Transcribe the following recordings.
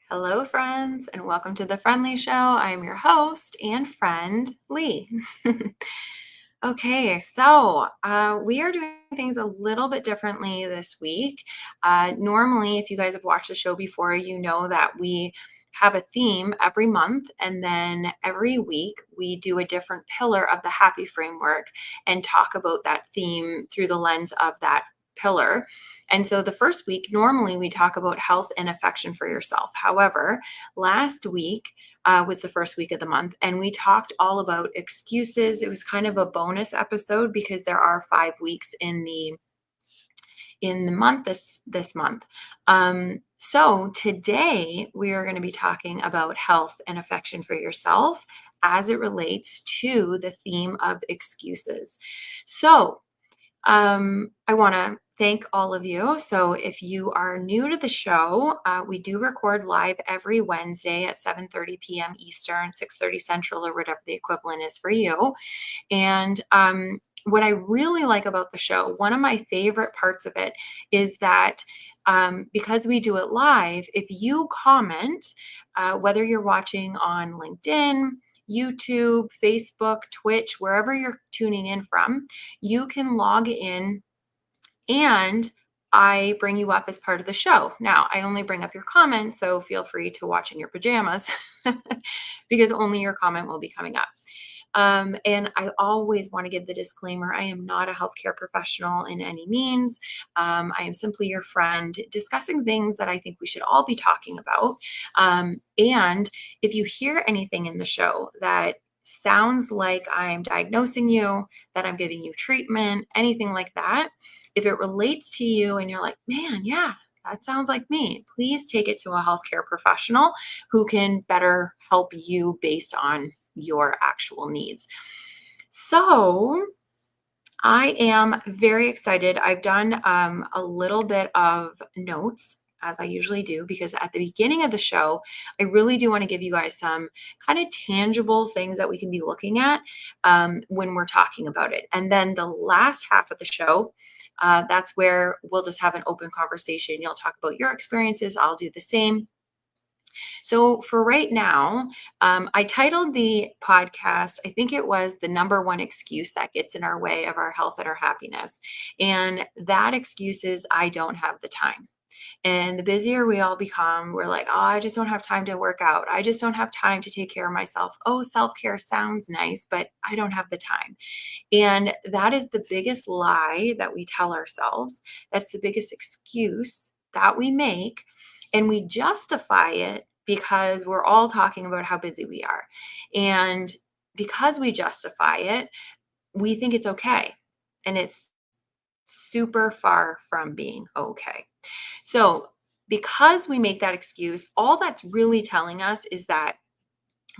Hello, friends, and welcome to the Friendly Show. I am your host and friend, Leigh. Okay, so we are doing things a little bit differently this week. Normally, if you guys have watched the show before, you know that we have a theme every month, and then every week we do a different pillar of the happy framework and talk about that theme through the lens of that pillar. And so the first week, normally we talk about health and affection for yourself. However, last week, was the first week of the month, and we talked all about excuses. It was kind of a bonus episode because there are 5 weeks in the month this month. So today we are going to be talking about health and affection for yourself as it relates to the theme of excuses. So I want to thank all of you. So if you are new to the show, we do record live every Wednesday at 7:30 p.m. Eastern, 6:30 Central, or whatever the equivalent is for you. And what I really like about the show, one of my favorite parts of it is that because we do it live, if you comment, whether you're watching on LinkedIn, YouTube, Facebook, Twitch, wherever you're tuning in from, you can log in and I bring you up as part of the show. Now, I only bring up your comments, so feel free to watch in your pajamas because only your comment will be coming up. And I always want to give the disclaimer, I am not a healthcare professional in any means. I am simply your friend discussing things that I think we should all be talking about. And if you hear anything in the show that sounds like I'm diagnosing you, that I'm giving you treatment, anything like that, if it relates to you and you're like, man, yeah, that sounds like me, please take it to a healthcare professional who can better help you based on your actual needs. So I am very excited. I've done a little bit of notes as I usually do, because at the beginning of the show, I really do want to give you guys some kind of tangible things that we can be looking at when we're talking about it. And then the last half of the show, that's where we'll just have an open conversation. You'll talk about your experiences. I'll do the same. So for right now, I titled the podcast, I think it was the number one excuse that gets in our way of our health and our happiness. And that excuse is, I don't have the time. And the busier we all become, we're like, oh, I just don't have time to work out. I just don't have time to take care of myself. Oh, self care sounds nice, but I don't have the time. And that is the biggest lie that we tell ourselves. That's the biggest excuse that we make. And we justify it because we're all talking about how busy we are. And because we justify it, we think it's okay. And it's super far from being okay. So, because we make that excuse, all that's really telling us is that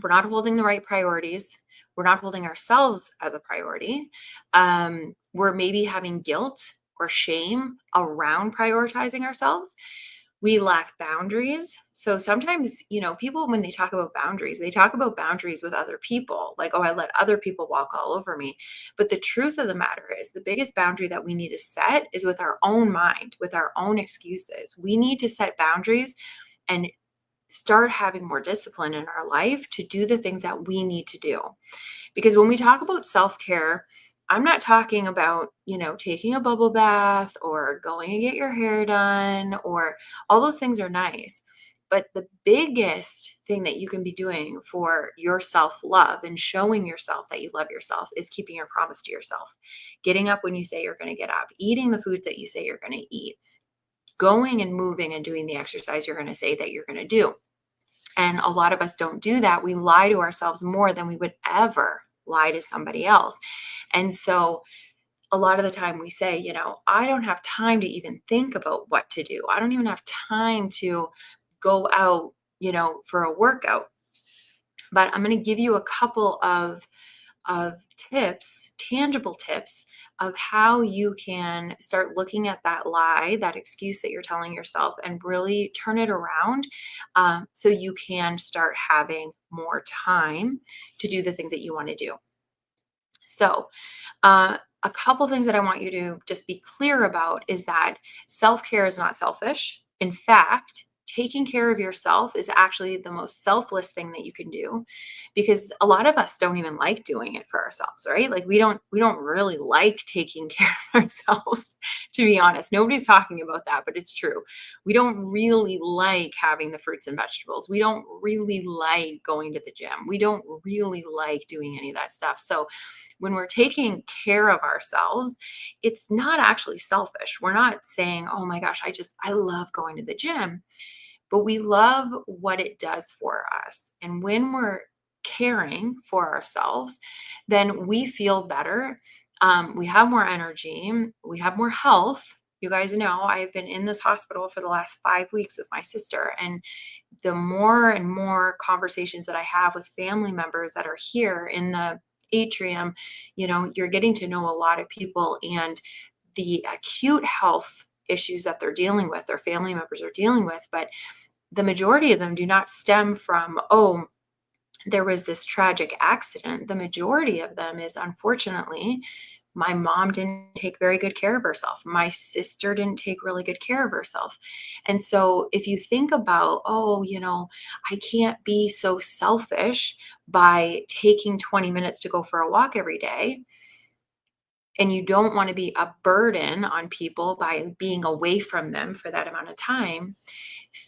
we're not holding the right priorities. We're not holding ourselves as a priority. We're maybe having guilt or shame around prioritizing ourselves. We lack boundaries. So sometimes, people, when they talk about boundaries, they talk about boundaries with other people, like, oh, I let other people walk all over me. But the truth of the matter is, the biggest boundary that we need to set is with our own mind, with our own excuses. We need to set boundaries and start having more discipline in our life to do the things that we need to do. Because when we talk about self-care, I'm not talking about, taking a bubble bath or going and get your hair done, or all those things are nice. But the biggest thing that you can be doing for your self-love and showing yourself that you love yourself is keeping your promise to yourself. Getting up when you say you're going to get up, eating the foods that you say you're going to eat, going and moving and doing the exercise you're going to say that you're going to do. And a lot of us don't do that. We lie to ourselves more than we would ever lie to somebody else. And so a lot of the time we say, I don't have time to even think about what to do. I don't even have time to go out, for a workout. But I'm going to give you a couple of tips, tangible tips of how you can start looking at that lie, that excuse that you're telling yourself, and really turn it around so you can start having more time to do the things that you want to do. So, a couple things that I want you to just be clear about is that self-care is not selfish. In fact, taking care of yourself is actually the most selfless thing that you can do, because a lot of us don't even like doing it for ourselves, right? Like we don't really like taking care of ourselves, to be honest. Nobody's talking about that, but it's true. We don't really like having the fruits and vegetables. We don't really like going to the gym. We don't really like doing any of that stuff. So when we're taking care of ourselves, it's not actually selfish. We're not saying, oh my gosh, I love going to the gym, but we love what it does for us. And when we're caring for ourselves, then we feel better. We have more energy, we have more health. You guys know I've been in this hospital for the last 5 weeks with my sister. And the more and more conversations that I have with family members that are here in the atrium, you're getting to know a lot of people, and the acute health issues that they're dealing with, their family members are dealing with. But the majority of them do not stem from, oh, there was this tragic accident. The majority of them is, unfortunately, my mom didn't take very good care of herself. My sister didn't take really good care of herself. And so if you think about, oh, I can't be so selfish by taking 20 minutes to go for a walk every day, and you don't want to be a burden on people by being away from them for that amount of time,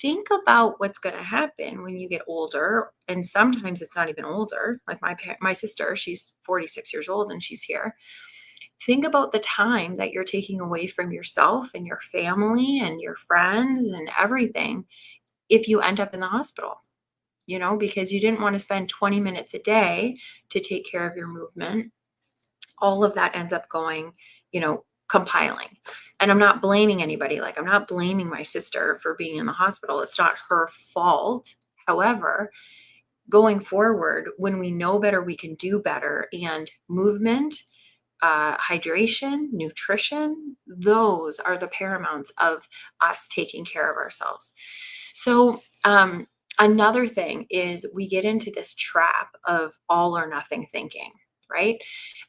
think about what's going to happen when you get older. And sometimes it's not even older. Like my sister, she's 46 years old and she's here. Think about the time that you're taking away from yourself and your family and your friends and everything if you end up in the hospital, because you didn't want to spend 20 minutes a day to take care of your movement. All of that ends up going, compiling. And I'm not blaming anybody. Like, I'm not blaming my sister for being in the hospital. It's not her fault. However, going forward, when we know better, we can do better. And movement, hydration, nutrition, those are the paramounts of us taking care of ourselves. So, another thing is we get into this trap of all or nothing thinking, right?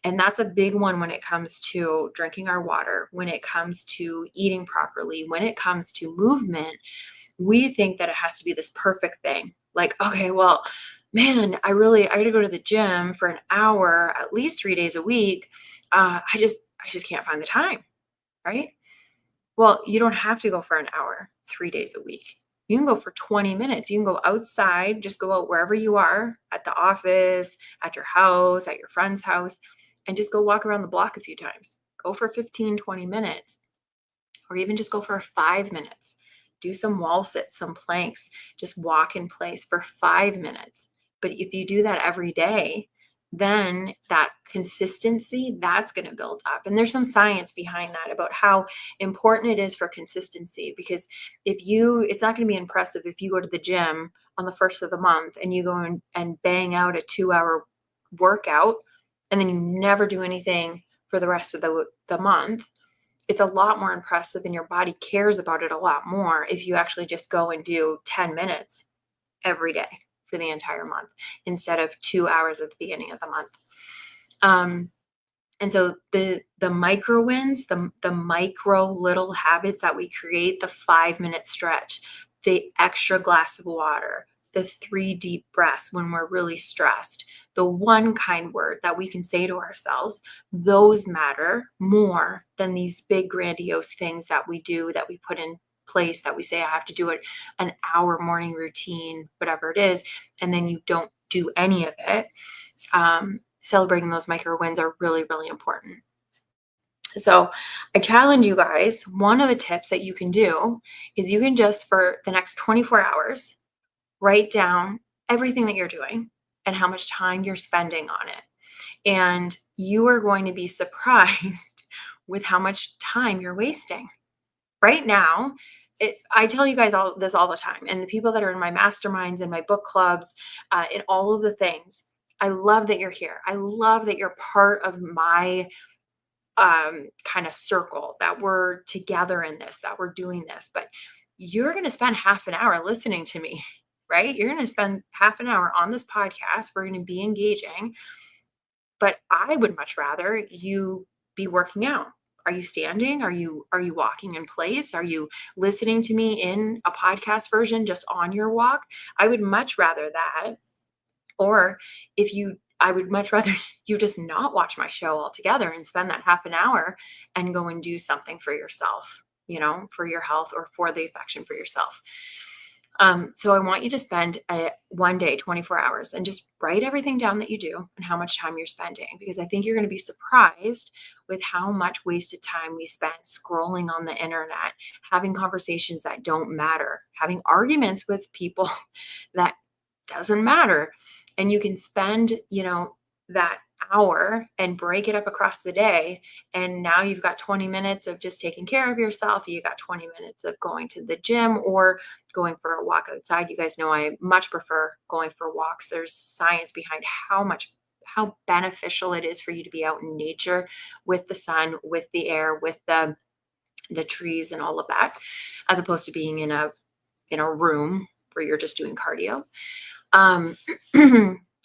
And that's a big one when it comes to drinking our water, when it comes to eating properly, when it comes to movement. We think that it has to be this perfect thing. Like, okay, well, man, I got to go to the gym for an hour at least 3 days a week. I just can't find the time, right? Well, you don't have to go for an hour 3 days a week. You can go for 20 minutes. You can go outside, just go out wherever you are, at the office, at your house, at your friend's house, and just go walk around the block a few times. Go for 15, 20 minutes, or even just go for 5 minutes. Do some wall sits, some planks, just walk in place for 5 minutes. But if you do that every day, then that consistency, that's going to build up. And there's some science behind that about how important it is for consistency, because it's not going to be impressive if you go to the gym on the first of the month and you go and bang out a 2-hour workout, and then you never do anything for the rest of the month. It's a lot more impressive, and your body cares about it a lot more if you actually just go and do 10 minutes every day for the entire month instead of 2 hours at the beginning of the month. And so the micro wins, the micro little habits that we create, the 5-minute stretch, the extra glass of water, the 3 deep breaths when we're really stressed, the one kind word that we can say to ourselves, those matter more than these big grandiose things that we do, that we put in place, that we say, I have to do it an hour morning routine, whatever it is, and then you don't do any of it. Celebrating those micro wins are really, really important. So I challenge you guys, one of the tips that you can do is you can just, for the next 24 hours, write down everything that you're doing and how much time you're spending on it. And you are going to be surprised with how much time you're wasting. Right now, I tell you guys all this all the time, and the people that are in my masterminds and my book clubs, and all of the things, I love that you're here. I love that you're part of my kind of circle, that we're together in this, that we're doing this. But you're going to spend half an hour listening to me, right? You're going to spend half an hour on this podcast. We're going to be engaging, but I would much rather you be working out. you standing? Are you walking in place? Are you listening to me in a podcast version just on your walk? I would much rather that. Or I would much rather you just not watch my show altogether and spend that half an hour and go and do something for yourself, for your health or for the affection for yourself. So I want you to spend one day, 24 hours, and just write everything down that you do and how much time you're spending, because I think you're going to be surprised with how much wasted time we spend scrolling on the internet, having conversations that don't matter, having arguments with people that doesn't matter. And you can spend, that hour and break it up across the day. And now you've got 20 minutes of just taking care of yourself. You got 20 minutes of going to the gym or going for a walk outside. You guys know I much prefer going for walks. There's science behind how beneficial it is for you to be out in nature with the sun, with the air, with the trees and all of that, as opposed to being in a room where you're just doing cardio. Um,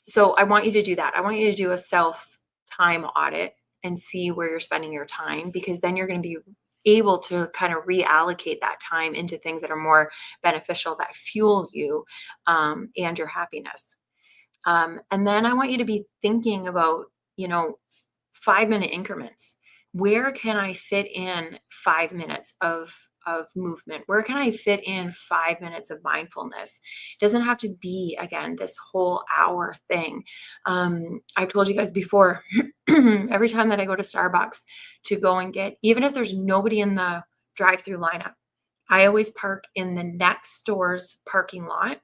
so I want you to do that. I want you to do a self time audit and see where you're spending your time, because then you're going to be able to kind of reallocate that time into things that are more beneficial, that fuel you, and your happiness. And then I want you to be thinking about, 5-minute increments. Where can I fit in 5 minutes of movement? Where can I fit in 5 minutes of mindfulness? It doesn't have to be, again, this whole hour thing. I've told you guys before, every time that I go to Starbucks to go and get, even if there's nobody in the drive-through lineup, I always park in the next store's parking lot,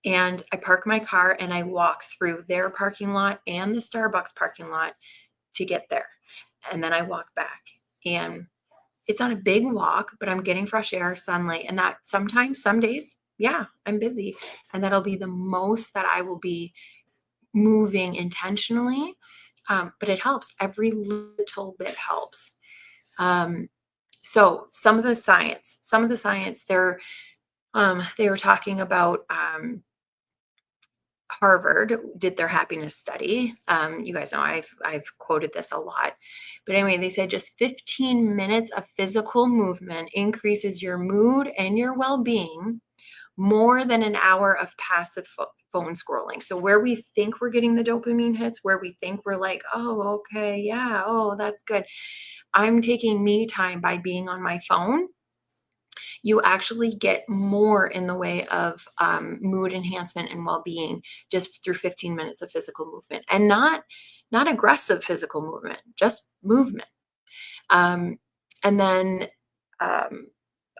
and I park my car and I walk through their parking lot and the Starbucks parking lot to get there. And then I walk back. And it's not a big walk, but I'm getting fresh air, sunlight. And that sometimes, some days, yeah, I'm busy. And that'll be the most that I will be moving intentionally. But it helps. Every little bit helps. So some of the science, they were talking about, Harvard did their happiness study. You guys know I've quoted this a lot, but anyway, they said just 15 minutes of physical movement increases your mood and your well-being more than an hour of passive phone scrolling. So where we think we're getting the dopamine hits, where we think we're like, oh, okay, yeah, oh, that's good. I'm taking me time by being on my phone. You actually get more in the way of mood enhancement and well-being just through 15 minutes of physical movement, and not aggressive physical movement, just movement. And then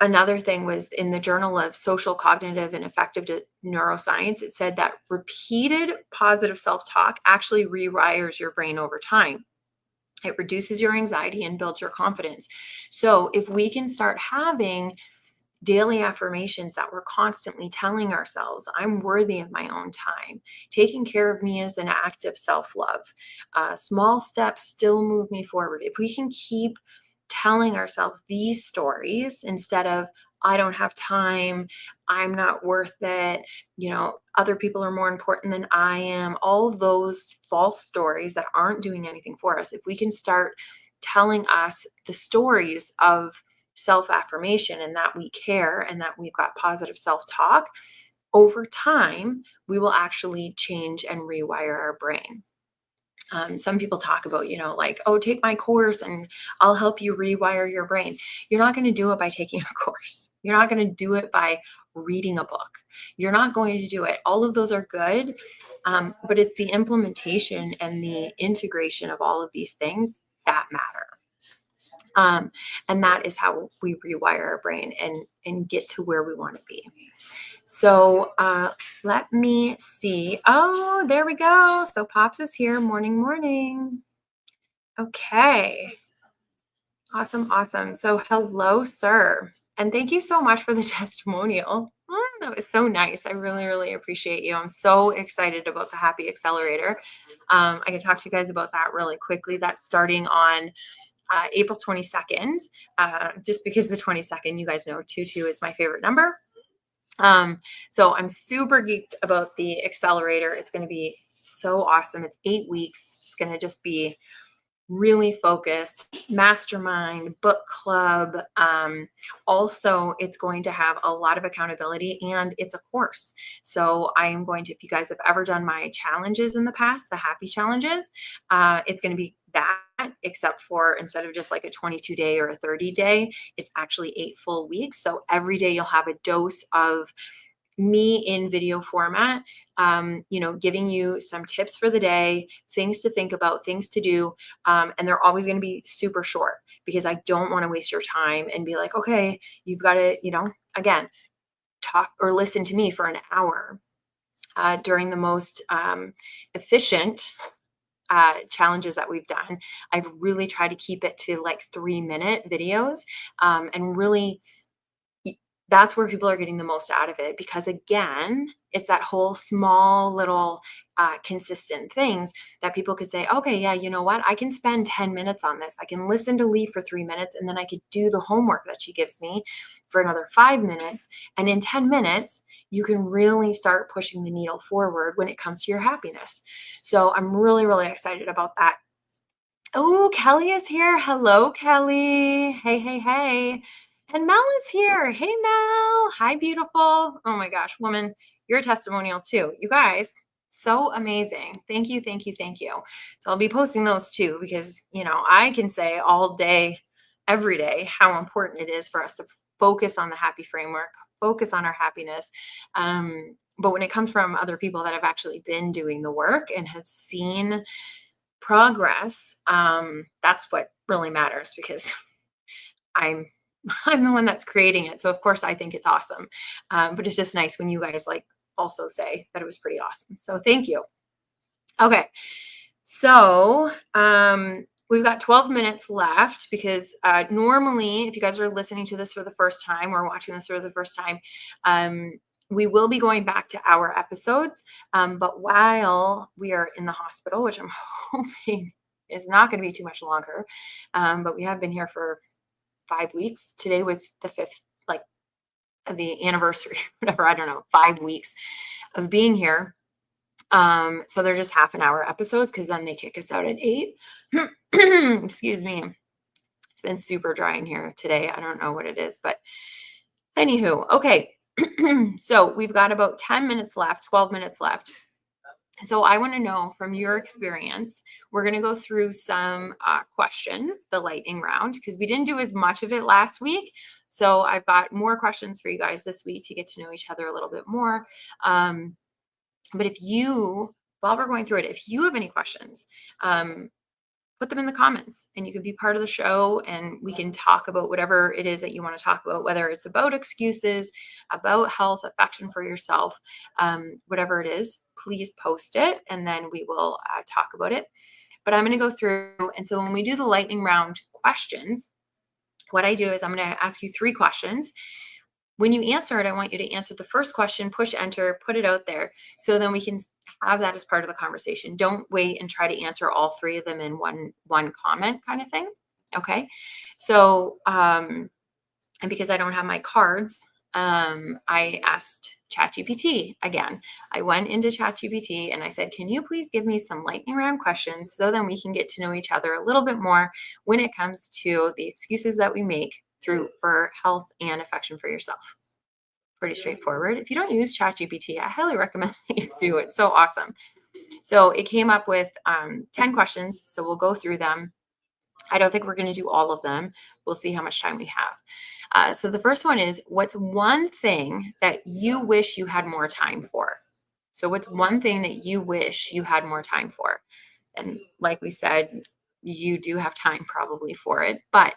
another thing was in the Journal of Social, Cognitive, and Affective Neuroscience, it said that repeated positive self-talk actually rewires your brain over time. It reduces your anxiety and builds your confidence. So if we can start having daily affirmations that we're constantly telling ourselves, I'm worthy of my own time. Taking care of me is an act of self-love. Small steps still move me forward. If we can keep telling ourselves these stories instead of, I don't have time, I'm not worth it, other people are more important than I am, all those false stories that aren't doing anything for us, if we can start telling us the stories of self-affirmation and that we care and that we've got positive self-talk, over time, we will actually change and rewire our brain. Some people talk about, like, oh, take my course and I'll help you rewire your brain. You're not going to do it by taking a course. You're not going to do it by reading a book. You're not going to do it. All of those are good. But it's the implementation and the integration of all of these things that matter. And that is how we rewire our brain and get to where we want to be. So let me see. Oh, there we go. So Pops is here. Morning, morning. Okay. Awesome. So hello, sir. And thank you so much for the testimonial. That was so nice. I really, really appreciate you. I'm so excited about the Happy Accelerator. I can talk to you guys about that really quickly. That's starting on April 22nd, just because the 22nd, you guys know 22 is my favorite number. So I'm super geeked about the accelerator. It's going to be so awesome. It's 8 weeks. It's going to just be really focused mastermind, book club. Also, it's going to have a lot of accountability and it's a course. So I am going to, if you guys have ever done my challenges in the past, the happy challenges, it's going to be that, except for instead of just like a 22-day or a 30-day, it's actually 8 full weeks. So every day you'll have a dose of me in video format, giving you some tips for the day, things to think about, things to do. And they're always going to be super short because I don't want to waste your time and be like, okay, you've got to, again, talk or listen to me for an hour during the most efficient challenges that we've done. I've really tried to keep it to like 3-minute videos, and really y- that's where people are getting the most out of it because again it's that whole small little consistent things that people could say, okay, yeah, you know what, I can spend 10 minutes on this, I can listen to Leigh for 3 minutes, and then I could do the homework that she gives me for another 5 minutes, and in 10 minutes you can really start pushing the needle forward when it comes to your happiness. So I'm really, really excited about that. Oh, Kelly is here. Hello, Kelly. Hey, hey, hey. And Mel is here. Hey, Mel. Hi, beautiful. Oh my gosh, woman, you're a testimonial too. You guys, so amazing. Thank you, thank you, thank you. So I'll be posting those too because, I can say all day, every day, how important it is for us to focus on the happy framework, focus on our happiness. But when it comes from other people that have actually been doing the work and have seen progress, that's what really matters because I'm I'm the one that's creating it. So of course I think it's awesome. But it's just nice when you guys like also say that it was pretty awesome. So thank you. Okay. So we've got 12 minutes left because normally, if you guys are listening to this for the first time or watching this for the first time, um, we will be going back to our episodes. But while we are in the hospital, which I'm hoping is not going to be too much longer, but we have been here for 5 weeks. Today was the fifth, like the anniversary, whatever, I don't know, 5 weeks of being here. So they're just half an hour episodes because then they kick us out at 8. Excuse me. It's been super dry in here today. I don't know what it is, but anywho, okay. So we've got about 10 minutes left, 12 minutes left. So I want to know from your experience, we're going to go through some questions, the lightning round, because we didn't do as much of it last week. So I've got more questions for you guys this week to get to know each other a little bit more. But if you, while we're going through it, if you have any questions, put them in the comments and you can be part of the show and we can talk about whatever it is that you want to talk about, whether it's about excuses, about health, affection for yourself, whatever it is, please post it and then we will talk about it. But I'm going to go through. And so when we do the lightning round questions, what I do is I'm going to ask you 3 questions. When you answer it, I want you to answer the first question, push enter, put it out there. So then we can have that as part of the conversation. Don't wait and try to answer all 3 of them in one comment kind of thing. Okay. So, and because I don't have my cards, I asked ChatGPT again. I went into ChatGPT and I said, can you please give me some lightning round questions so then we can get to know each other a little bit more when it comes to the excuses that we make through for health and affection for yourself. Pretty straightforward. If you don't use ChatGPT, I highly recommend that you do. It's so awesome. So it came up with 10 questions. So we'll go through them. I don't think we're going to do all of them. We'll see how much time we have. So the first one is, what's one thing that you wish you had more time for? So what's one thing that you wish you had more time for? And like we said, you do have time probably for it. But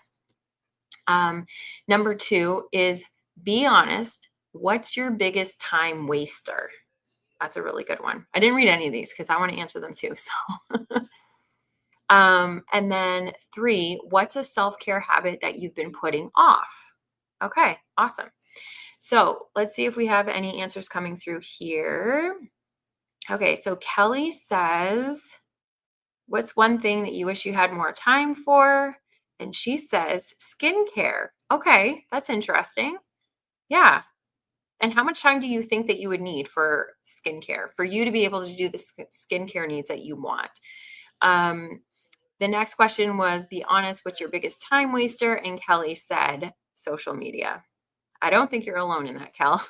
number 2 is, be honest. What's your biggest time waster? That's a really good one. I didn't read any of these because I want to answer them too. So, and then 3, what's a self-care habit that you've been putting off? Okay, awesome. So let's see if we have any answers coming through here. Okay, so Kelly says, what's one thing that you wish you had more time for? And she says, skincare. Okay, that's interesting. Yeah. And how much time do you think that you would need for skincare, for you to be able to do the skincare needs that you want? The next question was, be honest, what's your biggest time waster? And Kelly said, social media. I don't think you're alone in that, Kel.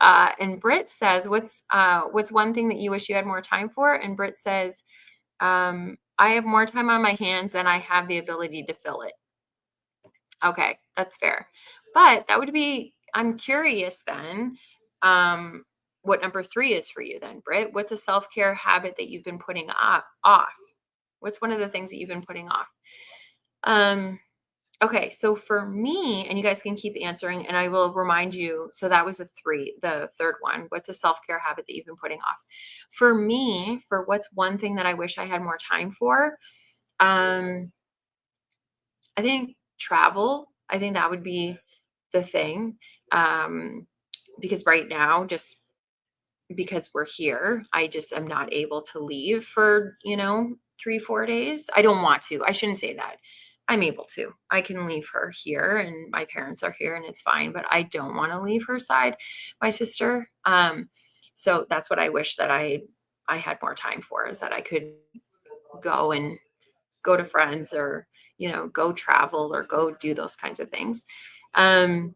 And Britt says, what's one thing that you wish you had more time for? And Britt says, I have more time on my hands than I have the ability to fill it. Okay, that's fair. But that would be, I'm curious then, what number 3 is for you then, Britt. What's a self-care habit that you've been putting off? What's one of the things that you've been putting off? Um, okay, so for me, and you guys can keep answering, and I will remind you. So that was the third one. What's a self-care habit that you've been putting off? For me, for what's one thing that I wish I had more time for, um, I think travel. I think that would be the thing. Um, because right now, just because we're here, I just am not able to leave for, 3, 4 days. I don't want to. I shouldn't say that. I'm able to. I can leave her here and my parents are here and it's fine, but I don't want to leave her side, my sister. So that's what I wish that I had more time for, is that I could go and go to friends, or, go travel or go do those kinds of things. Um,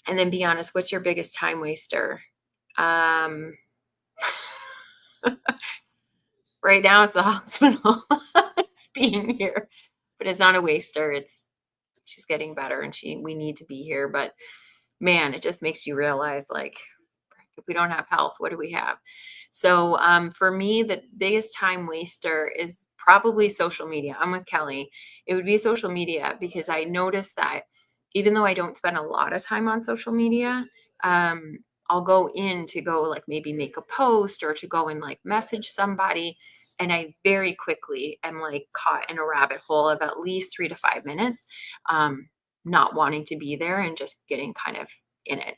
and then be honest, what's your biggest time waster? Um, right now it's the hospital. It's being here, but it's not a waster. She's getting better and we need to be here. But man, it just makes you realize, like, if we don't have health, what do we have? So for me, the biggest time waster is probably social media. I'm with Kelly. It would be social media, because I noticed that even though I don't spend a lot of time on social media, um, I'll go in to go, like, maybe make a post or to go and like message somebody. And I very quickly am like caught in a rabbit hole of at least 3 to 5 minutes, not wanting to be there and just getting kind of in it.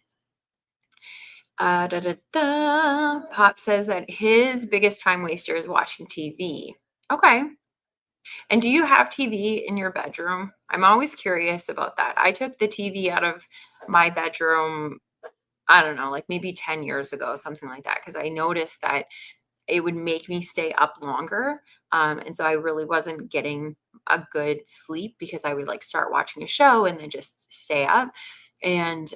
Da, da, da. Pop says that his biggest time waster is watching TV. Okay. And do you have TV in your bedroom? I'm always curious about that. I took the TV out of my bedroom, I don't know, like maybe 10 years ago, something like that, because I noticed that it would make me stay up longer. And so I really wasn't getting a good sleep, because I would like start watching a show and then just stay up. And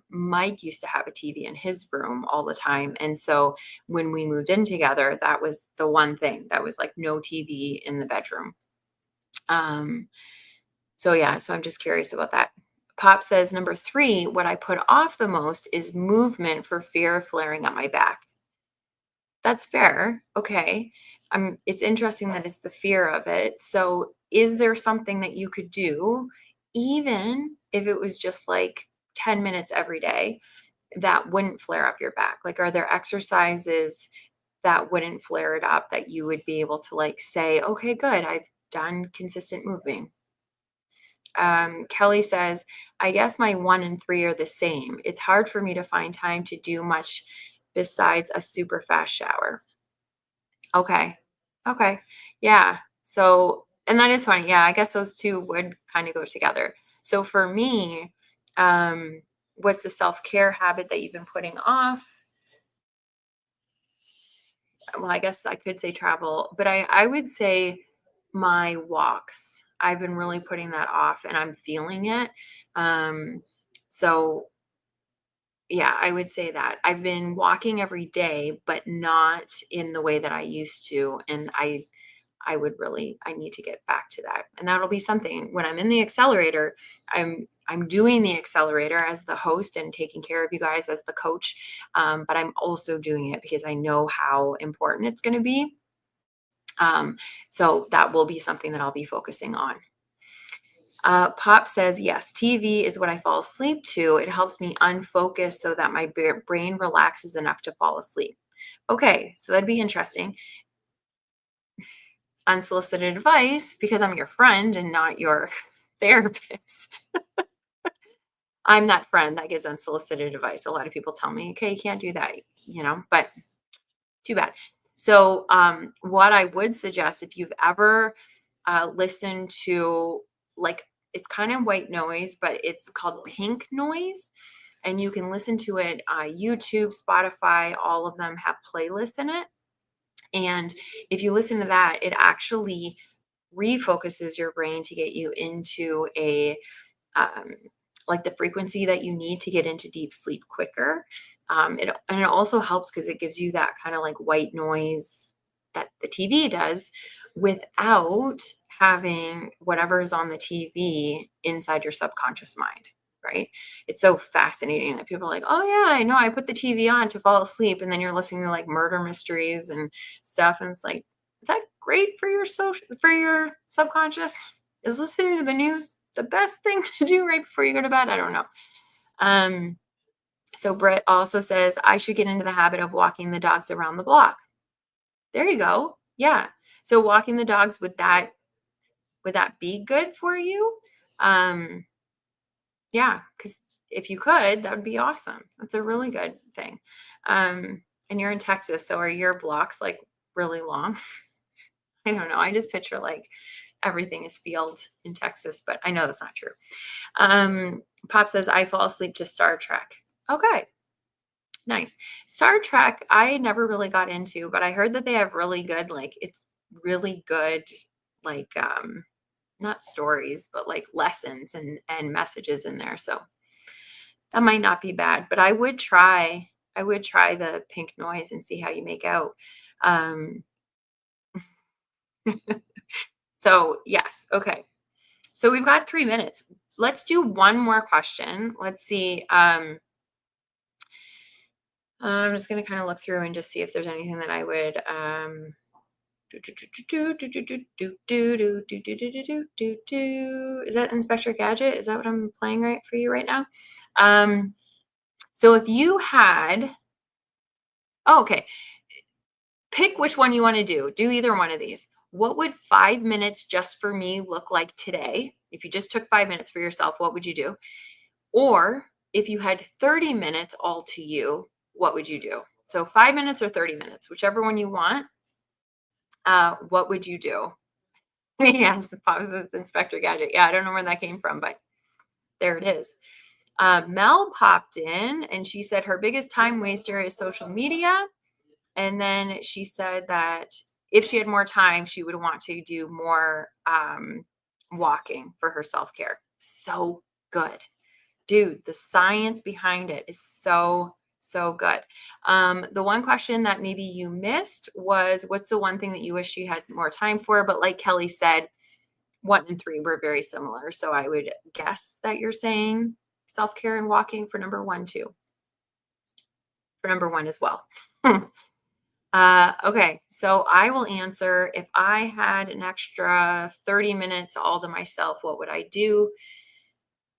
Mike used to have a TV in his room all the time. And so when we moved in together, that was the one thing that was like no TV in the bedroom. Um, so yeah, so I'm just curious about that. Pop says number 3, what I put off the most is movement for fear of flaring up my back. That's fair. Okay. It's interesting that it's the fear of it. So, is there something that you could do, even if it was just like 10 minutes every day, that wouldn't flare up your back? Like, are there exercises that wouldn't flare it up, that you would be able to like say, okay, good, I've done consistent moving? Kelly says, I guess my 1 and 3 are the same. It's hard for me to find time to do much besides a super fast shower. Okay. Okay. Yeah. So, and that is funny. Yeah, I guess those two would kind of go together. So for me, what's the self-care habit that you've been putting off? Well, I guess I could say travel, but I would say my walks. I've been really putting that off and I'm feeling it. Um, so yeah, I would say that I've been walking every day, but not in the way that I used to. And I need to get back to that. And that'll be something when I'm in the accelerator. I'm doing the accelerator as the host and taking care of you guys as the coach. But I'm also doing it because I know how important it's going to be. So that will be something that I'll be focusing on. Pop says, yes, TV is what I fall asleep to. It helps me unfocus so that my brain relaxes enough to fall asleep. Okay, so that'd be interesting. Unsolicited advice, because I'm your friend and not your therapist. I'm that friend that gives unsolicited advice. A lot of people tell me, okay, you can't do that, but too bad. So, what I would suggest, if you've ever listened to, like, it's kind of white noise, but it's called pink noise. And you can listen to it, YouTube, Spotify, all of them have playlists in it. And if you listen to that, it actually refocuses your brain to get you into a um, like the frequency that you need to get into deep sleep quicker. And it also helps because it gives you that kind of like white noise that the TV does without having whatever is on the TV inside your subconscious mind. Right. It's so fascinating that people are like, oh, yeah, I know. I put the TV on to fall asleep. And then you're listening to like murder mysteries and stuff. And it's like, is that great for your for your subconscious? Is listening to the news the best thing to do right before you go to bed? I don't know. Um, so Britt also says I should get into the habit of walking the dogs around the block. There you go. Yeah. So walking the dogs, would that be good for you? Um, yeah, because if you could, that would be awesome. That's a really good thing. And you're in Texas, so are your blocks like really long? I don't know. I just picture like everything is field in Texas, but I know that's not true. Pop says, I fall asleep to Star Trek. Okay, nice. Star Trek, I never really got into, but I heard that they have really good, like, it's really good, like, not stories, but like lessons and messages in there. So that might not be bad, but I would try the pink noise and see how you make out. Um, so yes, okay. So we've got 3 minutes. Let's do one more question. Let's see. I'm just going to kind of look through and just see if there's anything that I would is that Inspector Gadget? Is that what I'm playing right for you right now? Um, so if you had, oh, okay, pick which one you want to do. Do either one of these. What would 5 minutes just for me look like today? If you just took 5 minutes for yourself, what would you do? Or if you had 30 minutes all to you, what would you do? So 5 minutes or 30 minutes, whichever one you want. What would you do? Yes, the positive Inspector Gadget. Yeah, I don't know where that came from, but there it is. Mel popped in and she said her biggest time waster is social media. And then she said that if she had more time, she would want to do more walking for her self care. So good. Dude, the science behind it is so, so good. The one question that maybe you missed was what's the one thing that you wish you had more time for? But like Kelly said, 1 and 3 were very similar. So I would guess that you're saying self care and walking for number 1, too. For number 1 as well. Okay, so I will answer if I had an extra 30 minutes all to myself, what would I do?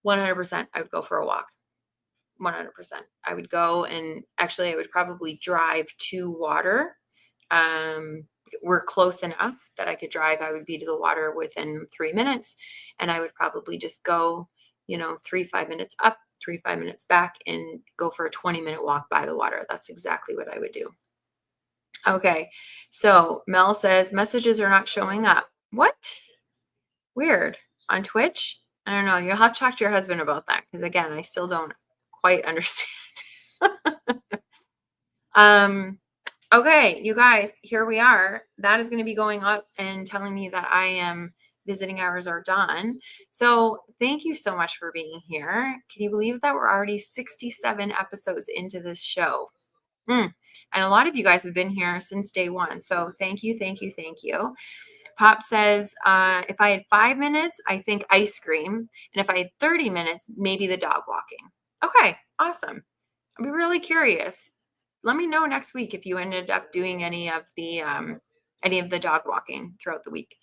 100%, I would go for a walk. 100%. I would go and actually I would probably drive to water. Um, we're close enough that I could drive. I would be to the water within 3 minutes and I would probably just go, 3, 5 minutes up, 3, 5 minutes back and go for a 20-minute walk by the water. That's exactly what I would do. Okay. So Mel says messages are not showing up. What? Weird. On Twitch? I don't know. You'll have to talk to your husband about that because again, I still don't quite understand. um okay, you guys, here we are. That is going to be going up and telling me that I am visiting hours are done. So thank you so much for being here. Can you believe that we're already 67 episodes into this show? And a lot of you guys have been here since day one. So thank you, thank you, thank you. Pop says, if I had 5 minutes, I think ice cream. And if I had 30 minutes, maybe the dog walking. Okay, awesome. I'd be really curious. Let me know next week if you ended up doing any of the dog walking throughout the week.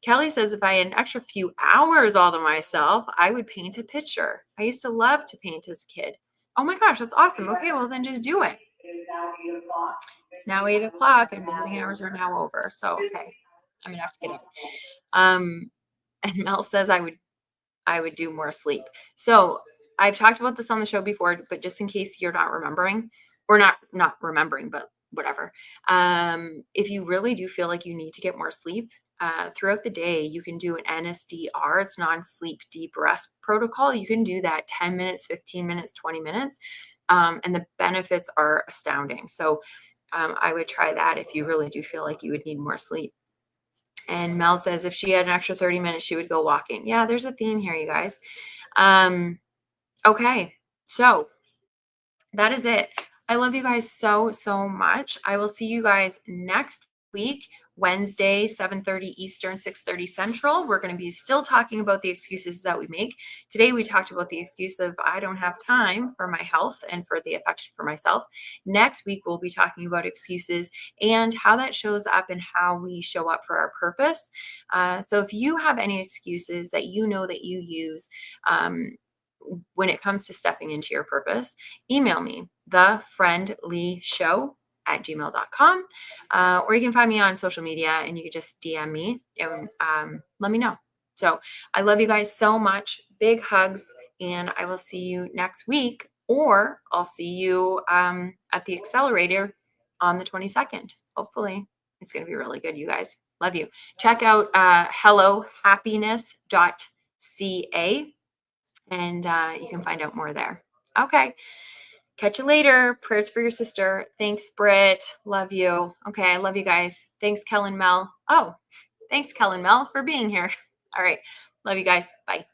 Kelly says if I had an extra few hours all to myself, I would paint a picture. I used to love to paint as a kid. Oh my gosh, that's awesome. Okay, well then just do it. It's now 8 o'clock and visiting hours are now over. So okay, I'm gonna have to get up. And Mel says I would do more sleep. So I've talked about this on the show before, but just in case you're not remembering, or not remembering, but whatever. If you really do feel like you need to get more sleep, throughout the day, you can do an NSDR. It's non-sleep deep rest protocol. You can do that 10 minutes, 15 minutes, 20 minutes. And the benefits are astounding. So I would try that if you really do feel like you would need more sleep. And Mel says if she had an extra 30 minutes, she would go walking. Yeah, there's a theme here, you guys. Okay, so that is it. I love you guys so, so much. I will see you guys next week, Wednesday, 7:30 Eastern, 6:30 Central. We're going to be still talking about the excuses that we make. Today, we talked about the excuse of I don't have time for my health and for the affection for myself. Next week, we'll be talking about excuses and how that shows up and how we show up for our purpose. So if you have any excuses that you know that you use, when it comes to stepping into your purpose, email me, thefriendleeshow@gmail.com. Or you can find me on social media and you can just DM me and let me know. So I love you guys so much. Big hugs. And I will see you next week, or I'll see you at the accelerator on the 22nd. Hopefully, it's going to be really good, you guys. Love you. Check out hellohappiness.ca and you can find out more there. Okay. Catch you later. Prayers for your sister. Thanks, Britt. Love you. Okay. I love you guys. Thanks, Kellen Mel. Oh, thanks, Kellen Mel, for being here. All right. Love you guys. Bye.